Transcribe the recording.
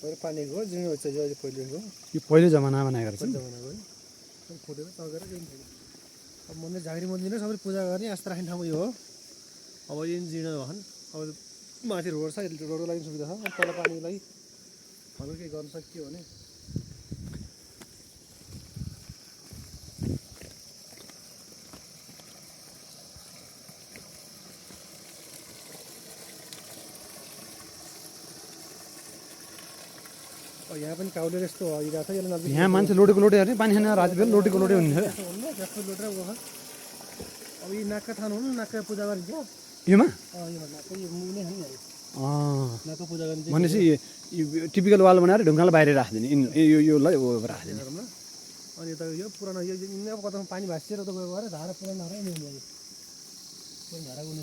पहिला पानीको जिउँदो हुन्छ यो अहिले पहिलेको यो पहिलो जमानामा बनाएको रहेछ जमानाको है सब फुटेर तगेर गइन्छ अब मन्दिर झाँक्री मन्दिर सबैले पूजा गर्ने आस्था राख्ने ठाउँ यो हो अब यो जीर्ण भएन अब माथि रोड छ रोडको लागि सुविधा छ अब तल पानीको लागि हल्का केही गर्न सकियो भने यहाँ पनि काउले यस्तो हरिरहेको छ यसले नजिक यहाँ मान्छे लोटेको लोटे हेर्ने पानी खान राति बेला लोटेको लोटे हुने थियो जस्तो लोटेर गएको अब यी नाकका थाहा हुनु नाकका पूजा गरिन्छ योमा यो नाकको यो मुने खाने नाकको पूजा गरिन्छ भनेपछि यो टिपिकल वाल बनाएर ढुङ्गालाई बाहिर राखिदिने योलाई राखिदिने अनि यता यो पुरानो यो अब कतामा पानी भाँसिएर त गएर धारा पुरानो धारा नि धारा कुने